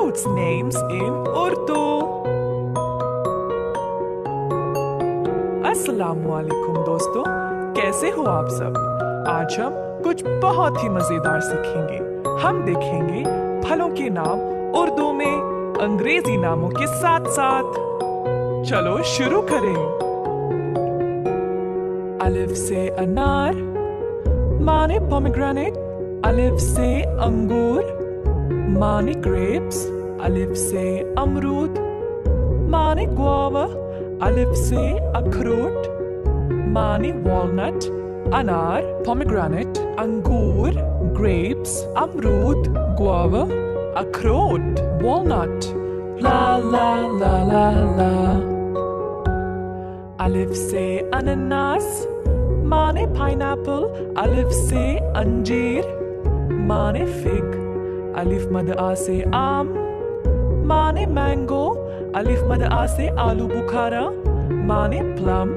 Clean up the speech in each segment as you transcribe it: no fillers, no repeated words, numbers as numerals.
fruits names in Urdu. अस्सलामुअलैकुम दोस्तों, कैसे हो आप सब? आज हम कुछ बहुत ही मजेदार सीखेंगे। हम देखेंगे फलों के नाम उर्दू में अंग्रेजी नामों के साथ साथ। चलो शुरू करें। अलिफ से अनार माने पोमेग्रेनेट, अलिफ से अंगूर माने ग्रेप्स, अलिफ से अमरूद माने गुआवा, अलिफ से अखरोट माने वॉलनट। अनार, पोमेग्रेनेट, अंगूर, ग्रेप्स, अमरूद, गुआवा, अखरोट, वॉलनट। ला ला ला ला ला। अलिफ से अनानास माने पाइनएप्पल, अलिफ से अंजीर माने फिग, अलिफ मद आ से आम माने मैंगो, अलिफ मद आ से आलू बुखारा माने प्लम।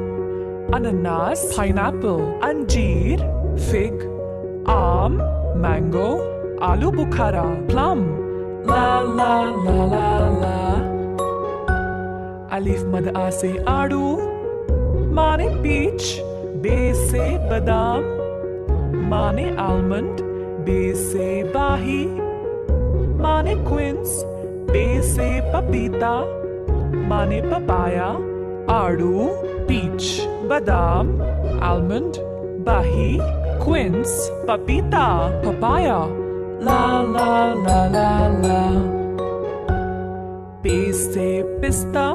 अनानास, पाइनएप्पल, अंजीर, फिग, आम, मैंगो, आलू बुखारा, प्लम। ला ला ला ला ला। अलिफ मद आ से आड़ू माने पीच, बे से बादाम माने आलमंड, बे से बाही माने क्विंस, बे से पपीता माने पपाया। आड़ू, पीच, बादाम, आलमंड, बाही, क्विंस, पपीता, पपाया। ला ला ला ला ला। पे से पिस्ता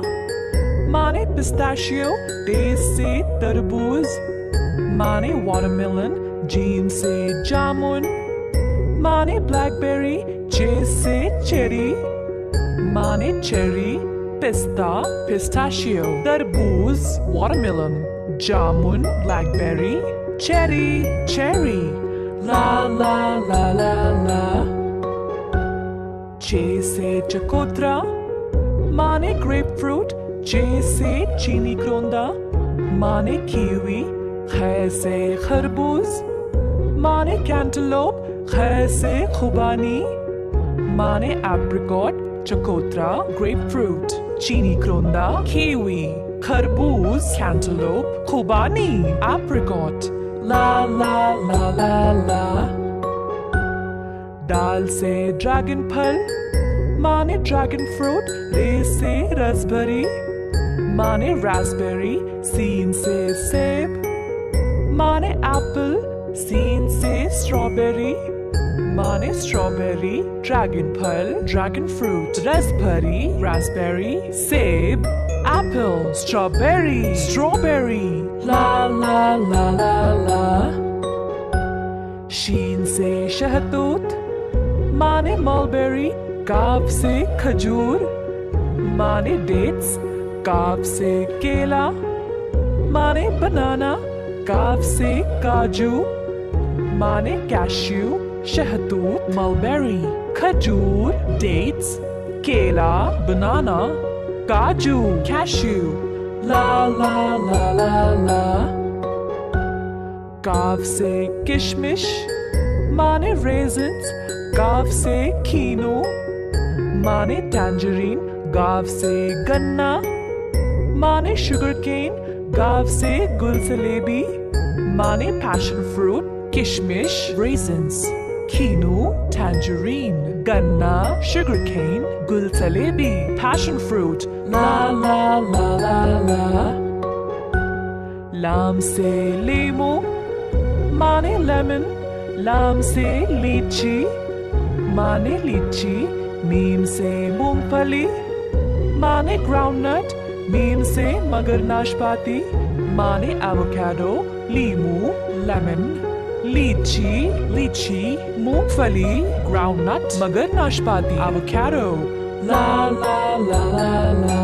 माने पिस्ताशियो, टे से तरबूज माने वाटरमेलन, जीन से जामुन माने ब्लैकबेरी, चे से चेरी माने चेरी। पिस्ता, पिस्ताशियो, तरबूज, वाटरमेलन, जामुन, ब्लैकबेरी, चेरी, चेरी। ला ला ला ला ला। चे से चकोतरा माने ग्रेप फ्रूट, चे से चीनी क्रोंदा माने कीवी, खे से खरबूज माने कैंटलोप, खे से खुबानी माने एप्रिकॉट। चकोतरा, ग्रेप फ्रूट, चीनी क्रोंदा, कीवी, खरबूज, कैंटलोप, खुबानी, एप्रिकॉट। ला ला ला ला ला। दाल से ड्रैगन फल माने ड्रैगन फ्रूट, रे से रसबेरी माने रास्पबेरी, सीन से सेब माने एप्पल, सीन से स्ट्रॉबेरी माने स्ट्रॉबेरी। ड्रैगन फल, ड्रैगन फ्रूट, रसबेरी, रास्पबेरी, सेब, एप्पल, स्ट्रॉबेरी, स्ट्रॉबेरी। ला ला ला ला ला। शीन से शहतूत माने मलबेरी, काफ से खजूर माने डेट्स, काफ से केला माने बनाना, काफ से काजू माने कैश्यू। शहतूत, मलबेरी, खजूर, डेट्स, केला, बनाना, काजू, कैश्यू। ला ला ला ला ला। काफ से किशमिश माने रेजिन्स, काफ से कीनू माने टैंजरीन, गाफ से गन्ना माने शुगर केन, गाफ से गुलसलेबी माने पैशन फ्रूट। किशमिश, रेजिन्स, कीनू, टैंजरीन, गन्ना, शुगर केन, गुलसलेबी, पैशन फ्रूट। ला ला ला ला ला। लाम से लीमू माने लेमन, लाम से लीची माने लीची। मीम से मूंगफली माने ग्राउंडनट, मीम से मगर नाशपाती माने एवोकाडो। लीमू, लेमन, लीची, लीची, मूंगफली, ग्राउंडनट, मगर नाशपाती, एवोकाडो। ला ला ला ला ला।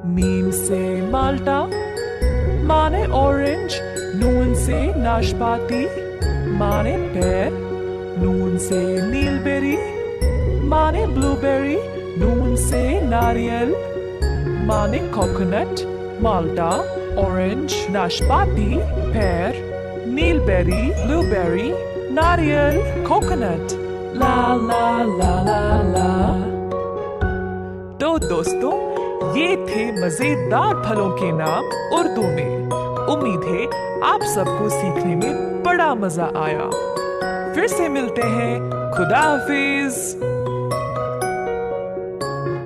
मीम से माल्टा माने ऑरेंज, नून से नाशपाती माने पेर, नून से नीलबेरी माने ब्लूबेरी, नून से नारियल माने कोकोनट। माल्टा, ऑरेंज, नाशपाती, पेर, नीलबेरी, ब्लूबेरी, नारियल, कोकोनट। ला ला ला ला ला। तो दोस्तों, ये थे मजेदार फलों के नाम उर्दू में। उम्मीद है आप सबको सीखने में बड़ा मजा आया। फिर से मिलते हैं। खुदा हाफिज।